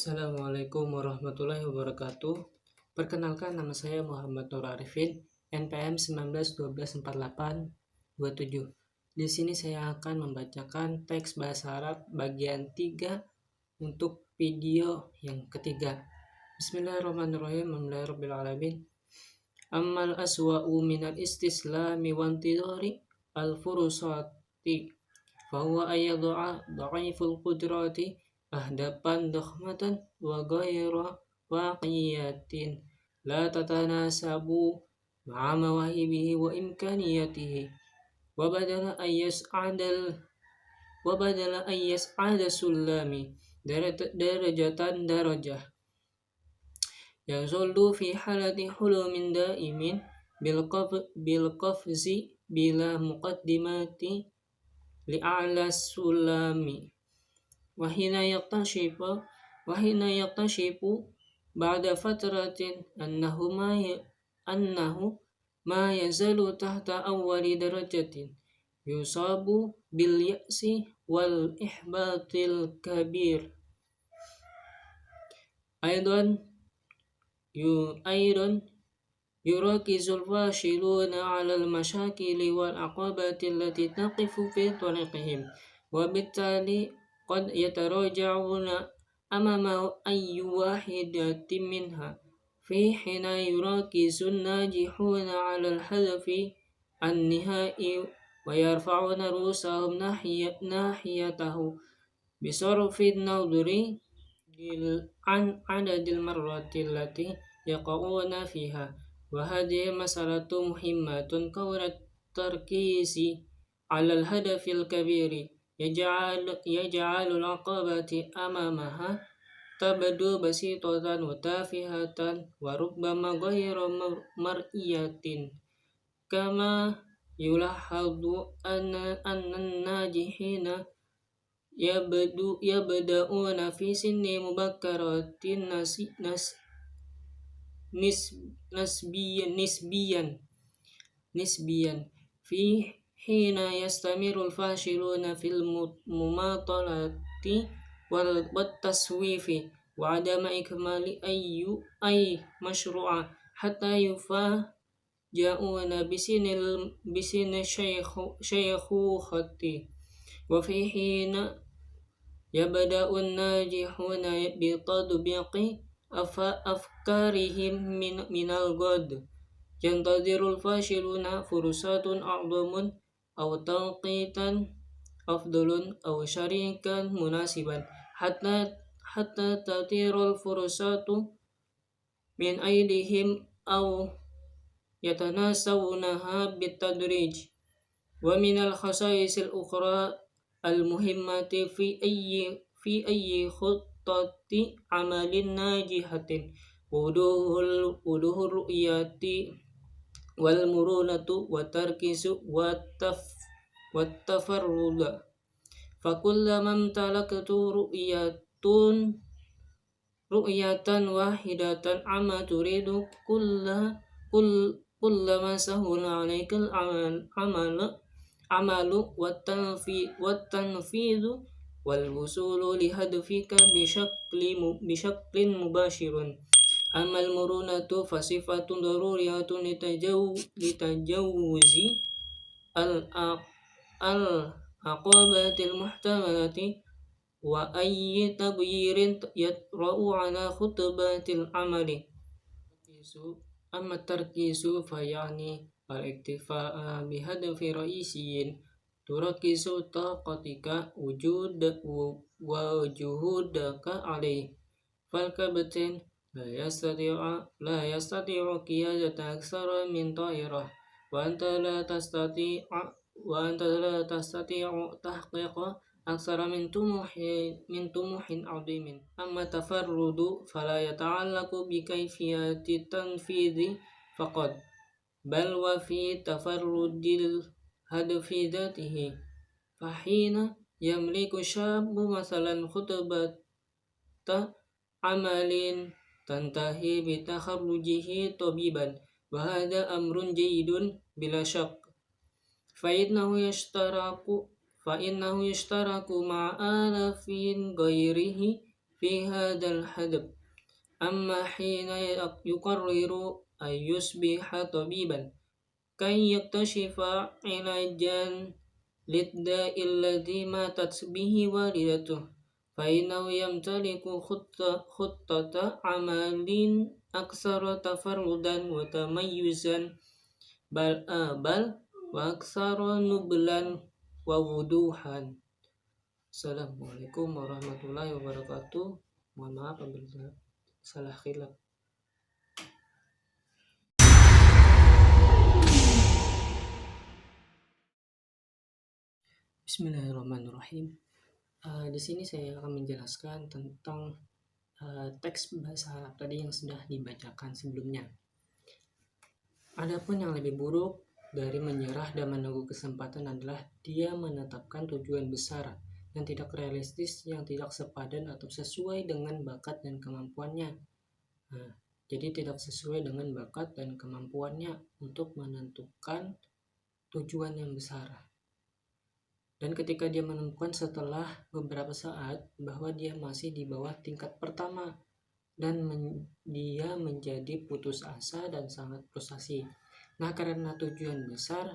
Assalamualaikum warahmatullahi wabarakatuh. Perkenalkan, nama saya Muhammad Nur Arifin, NPM 19124827. Di sini saya akan membacakan teks bahasa Arab bagian 3 untuk video yang ketiga. Bismillahirrahmanirrahim. Alhamdulillahirrabbilalamin. Ammal aswa'u minal istislami wa intidhari al-furusati fahuwa ayyadu'a dha'iful qudrati ahdapan dokhmatan wa ghaira waqiyatin la tatanasabu ma'a mawahibihi wa imkaniyatihi wa badala ayyas'ada sulami darajatan darajah yazullu fi halati hulumin daimin bilqafzi bila muqaddimati li'a'la sulami وحين يكتشف بعد فترة أنه ما يزال تحت أول درجة يصاب باليأس والإحباط الكبير. أيضا يركز الفاشلون على المشاكل والعقبات التي تقف في طريقهم وبالتالي قد يتراجعون أمام أي واحدة منها في حين يركز الناجحون على الهدف النهائي ويرفعون رؤوسهم ناحيته بصرف النظر عن عدد المرات التي يقعون فيها. وهذه مسألة مهمة كون التركيز على الهدف الكبير يجعل العقبات أمامها تبدو بسيطة وتافهة وربما غير مرئية. كما يلاحظ أن الناجحين يبدأون في سن مبكرة نسبيا في حين يستمر الفاشلون في المماطلة والتسويف وعدم إكمال أي مشروع حتى يفاجئون بسن الشيخوخة. وفي حين يبدأ الناجحون بتطبيق أفكارهم من الغد ينتظر الفاشلون فرصات أعظم أو توقيتا أفضل أو شريكا مناسبا حتى تطير الفرصات من أيديهم أو يتناسونها بالتدريج. ومن الخصائص الأخرى المهمة في أي خطة عمل ناجحة وضوح الرؤية والمرونة والتركيز والتفرد. فكلما امتلكت رؤية واحدة عما تريد كلما سهل عليك العمل والتنفيذ والوصول لهدفك بشكل مباشر. أما المرونة فصفة ضرورية لتجاوز العقبات المحتملة وأي تغيير يطرأ على خطوات العمل. أما التركيز فيعني الاكتفاء بهدف رئيسي تركز طاقتك وجهودك عليه. فالكابتن لا يستطيع قيادة أكثر من طائرة وأنت لا تستطيع تحقيق أكثر من طموح عظيم. أما التفرد فلا يتعلق بكيفية التنفيذ فقط بل وفي تفرد الهدف ذاته. فحين يملك الشاب مثلا خطبة عمل تنتهي بتخرجه طبيبا وهذا أمر جيد بلا شك فإنه يشترك مع آلاف غيره في هذا الهدف. أما حين يقرر أن يصبح طبيبا كي يكتشف علاجا للداء الذي ماتت به والدته، فإنه يمتلك خطة عمل أكثر تفردا وتميزا، بل وأكثر نبلا ووضوحا. Assalamualaikum warahmatullahi wabarakatuh. Mohon maaf apabila salah khilaf. Bismillahirrahmanirrahim. Di sini saya akan menjelaskan tentang teks bahasa Arab tadi yang sudah dibacakan sebelumnya. Adapun yang lebih buruk dari menyerah dan menunggu kesempatan adalah dia menetapkan tujuan besar yang tidak realistis, yang tidak sepadan atau sesuai dengan bakat dan kemampuannya. Jadi tidak sesuai dengan bakat dan kemampuannya untuk menentukan tujuan yang besar. Dan ketika dia menemukan setelah beberapa saat bahwa dia masih di bawah tingkat pertama, dan dia menjadi putus asa dan sangat frustasi. Nah, karena tujuan besar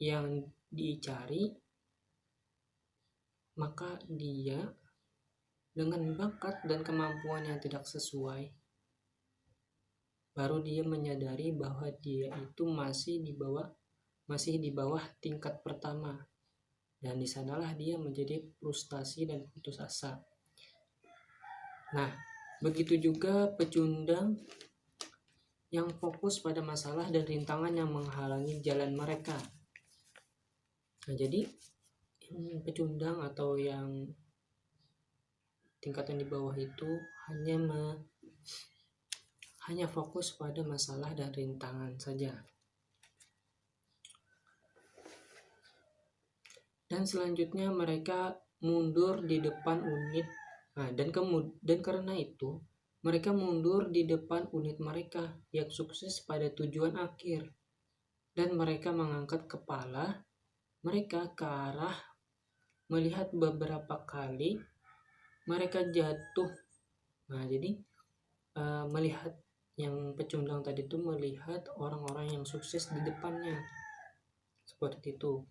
yang dicari, maka dia dengan bakat dan kemampuan yang tidak sesuai, baru dia menyadari bahwa dia itu masih di bawah tingkat pertama, dan di sanalah dia menjadi frustasi dan putus asa. Nah, begitu juga pecundang yang fokus pada masalah dan rintangan yang menghalangi jalan mereka. Nah, jadi pecundang atau yang tingkatan di bawah itu hanya fokus pada masalah dan rintangan saja. Dan selanjutnya mereka mundur di depan unit. Dan karena itu mereka mundur di depan unit mereka yang sukses pada tujuan akhir. Dan mereka mengangkat kepala mereka ke arah melihat beberapa kali mereka jatuh. Nah, jadi melihat yang pecundang tadi itu melihat orang-orang yang sukses di depannya. Seperti itu.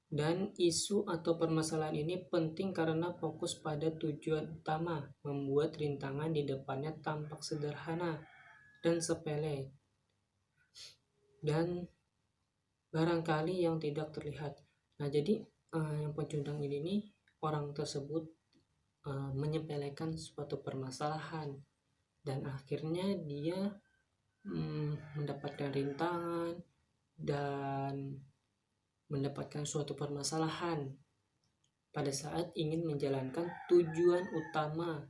Dan isu atau permasalahan ini penting karena fokus pada tujuan utama, membuat rintangan di depannya tampak sederhana dan sepele, dan barangkali yang tidak terlihat. Nah, jadi yang pecundang ini orang tersebut menyepelekan suatu permasalahan, dan akhirnya dia mendapatkan rintangan dan mendapatkan suatu permasalahan pada saat ingin menjalankan tujuan utama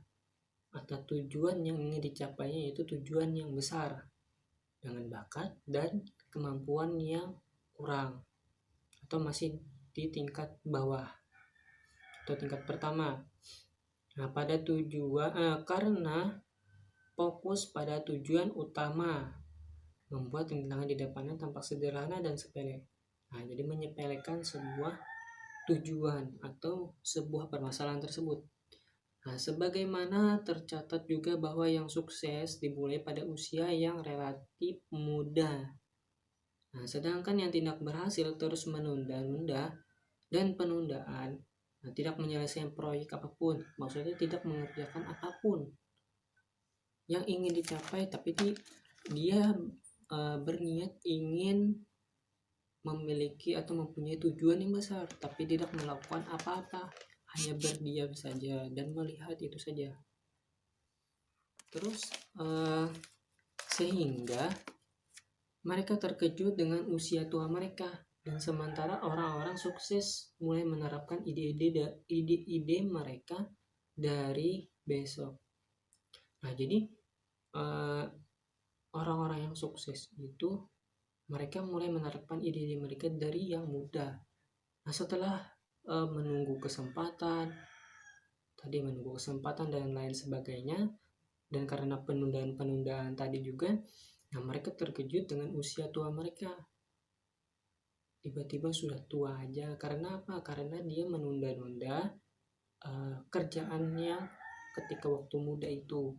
atau tujuan yang ingin dicapainya, yaitu tujuan yang besar dengan bakat dan kemampuan yang kurang atau masih di tingkat bawah atau tingkat pertama. Nah, karena fokus pada tujuan utama membuat rintangan di depannya tampak sederhana dan sepele. Nah, jadi menyepelekan sebuah tujuan atau sebuah permasalahan tersebut. Nah, sebagaimana tercatat juga bahwa yang sukses dimulai pada usia yang relatif muda. Nah, sedangkan yang tidak berhasil terus menunda-nunda dan penundaan, tidak menyelesaikan proyek apapun, maksudnya tidak mengerjakan apapun yang ingin dicapai, tapi dia berniat ingin memiliki atau mempunyai tujuan yang besar, tapi tidak melakukan apa-apa, hanya berdiam saja dan melihat itu saja. Terus sehingga mereka terkejut dengan usia tua mereka, dan sementara orang-orang sukses mulai menerapkan ide-ide mereka dari besok. Nah, jadi orang-orang yang sukses itu mereka mulai menerapkan ide-ide mereka dari yang muda. Nah, setelah menunggu kesempatan dan lain sebagainya, dan karena penundaan tadi juga, nah mereka terkejut dengan usia tua mereka. Tiba-tiba sudah tua aja. Karena apa? Karena dia menunda-nunda kerjaannya ketika waktu muda itu.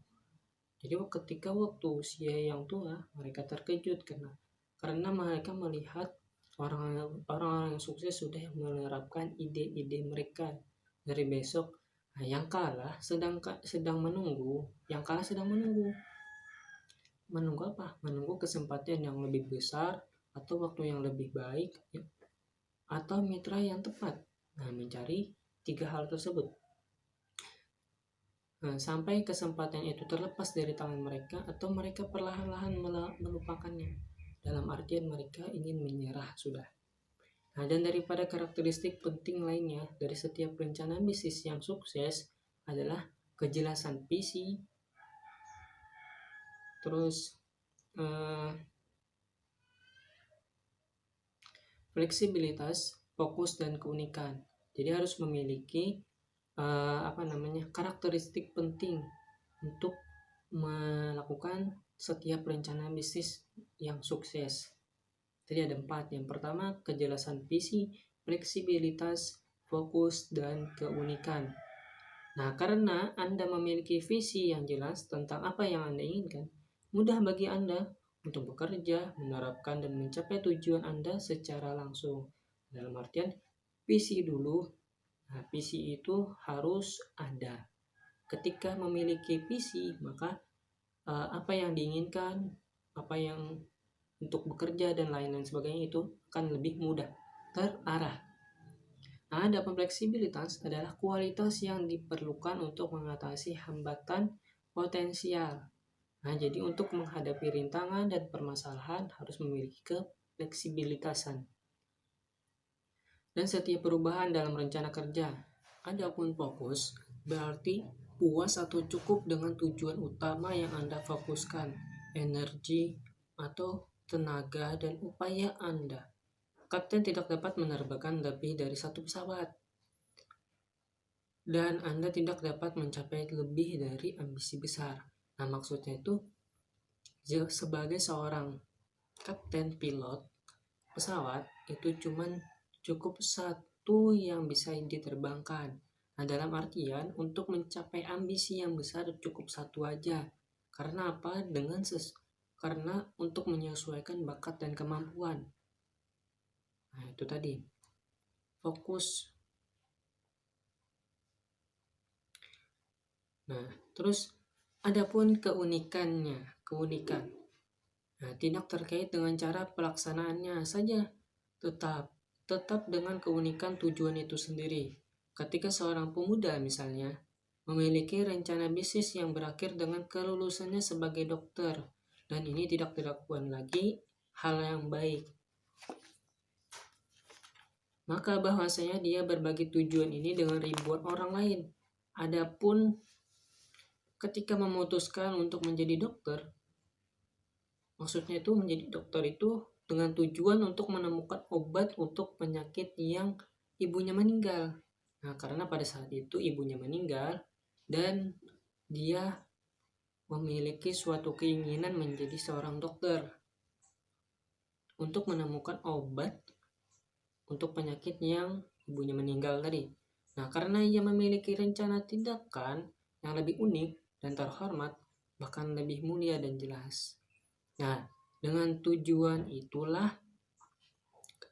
Jadi ketika waktu usia yang tua, mereka terkejut karena mereka melihat orang-orang yang sukses sudah menerapkan ide-ide mereka dari besok. Nah, yang kalah sedang menunggu. Yang kalah sedang menunggu. Menunggu apa? Menunggu kesempatan yang lebih besar atau waktu yang lebih baik ya, atau mitra yang tepat. Nah, mencari 3 hal tersebut. Nah, sampai kesempatan itu terlepas dari tangan mereka atau mereka perlahan-lahan melupakannya. Dalam artian mereka ingin menyerah sudah. Nah, dan daripada karakteristik penting lainnya dari setiap rencana bisnis yang sukses adalah kejelasan visi, terus fleksibilitas, fokus, dan keunikan. Jadi harus memiliki karakteristik penting untuk melakukan setiap rencana bisnis yang sukses. Jadi ada 4. Yang pertama, kejelasan visi, fleksibilitas, fokus, dan keunikan. Nah, karena Anda memiliki visi yang jelas tentang apa yang Anda inginkan, mudah bagi Anda untuk bekerja, menerapkan, dan mencapai tujuan Anda secara langsung. Dalam artian, visi dulu. Nah, visi itu harus ada. Ketika memiliki visi, maka apa yang diinginkan, apa yang untuk bekerja dan lain-lain sebagainya itu akan lebih mudah terarah. Nah, adapun fleksibilitas adalah kualitas yang diperlukan untuk mengatasi hambatan potensial. Nah, jadi untuk menghadapi rintangan dan permasalahan harus memiliki kefleksibilitasan. Dan setiap perubahan dalam rencana kerja. Adapun fokus berarti puas atau cukup dengan tujuan utama yang Anda fokuskan, energi atau tenaga dan upaya Anda. Kapten tidak dapat menerbangkan lebih dari 1 pesawat. Dan Anda tidak dapat mencapai lebih dari ambisi besar. Nah, maksudnya itu sebagai seorang kapten pilot pesawat itu cukup satu yang bisa diterbangkan. Nah, dalam artian untuk mencapai ambisi yang besar cukup satu aja. Karena apa? Karena untuk menyesuaikan bakat dan kemampuan. Nah, itu tadi. Fokus. Nah, terus adapun keunikan. Nah, tidak terkait dengan cara pelaksanaannya saja, tetap dengan keunikan tujuan itu sendiri. Ketika seorang pemuda misalnya memiliki rencana bisnis yang berakhir dengan kelulusannya sebagai dokter, dan ini tidak dilakukan lagi hal yang baik, maka bahwasanya dia berbagi tujuan ini dengan ribuan orang lain. Adapun ketika memutuskan untuk menjadi dokter, maksudnya itu menjadi dokter itu dengan tujuan untuk menemukan obat untuk penyakit yang ibunya meninggal. Nah, karena pada saat itu ibunya meninggal dan dia memiliki suatu keinginan menjadi seorang dokter untuk menemukan obat untuk penyakit yang ibunya meninggal tadi. Nah, karena ia memiliki rencana tindakan yang lebih unik dan terhormat, bahkan lebih mulia dan jelas. Nah, dengan tujuan itulah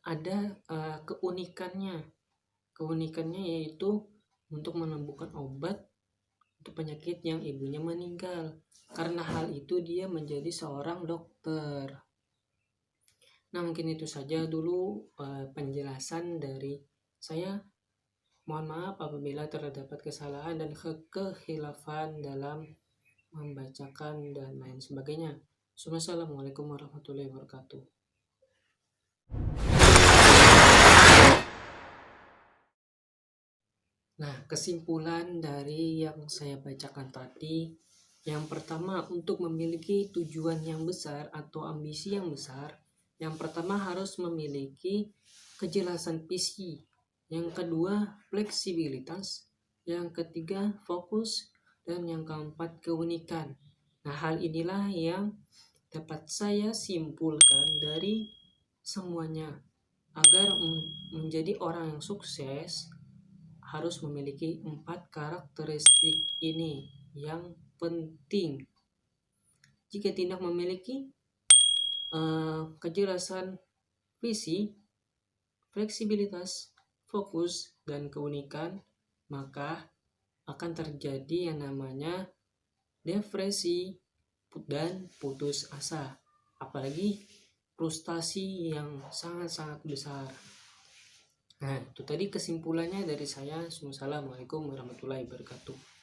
ada keunikannya. Keunikannya yaitu untuk menemukan obat untuk penyakit yang ibunya meninggal. Karena hal itu dia menjadi seorang dokter. Nah, mungkin itu saja dulu penjelasan dari saya. Mohon maaf apabila terdapat kesalahan dan kekhilafan dalam membacakan dan lain sebagainya. Assalamualaikum warahmatullahi wabarakatuh. Nah, kesimpulan dari yang saya bacakan tadi, yang pertama, untuk memiliki tujuan yang besar atau ambisi yang besar, yang pertama harus memiliki kejelasan visi, yang kedua fleksibilitas, yang ketiga fokus, dan yang keempat keunikan. Nah, hal inilah yang dapat saya simpulkan dari semuanya. Agar menjadi orang yang sukses, harus memiliki 4 karakteristik ini yang penting. Jika tidak memiliki kejelasan visi, fleksibilitas, fokus, dan keunikan, maka akan terjadi yang namanya depresi dan putus asa, apalagi frustasi yang sangat-sangat besar. Nah, itu tadi kesimpulannya dari saya. Assalamualaikum warahmatullahi wabarakatuh.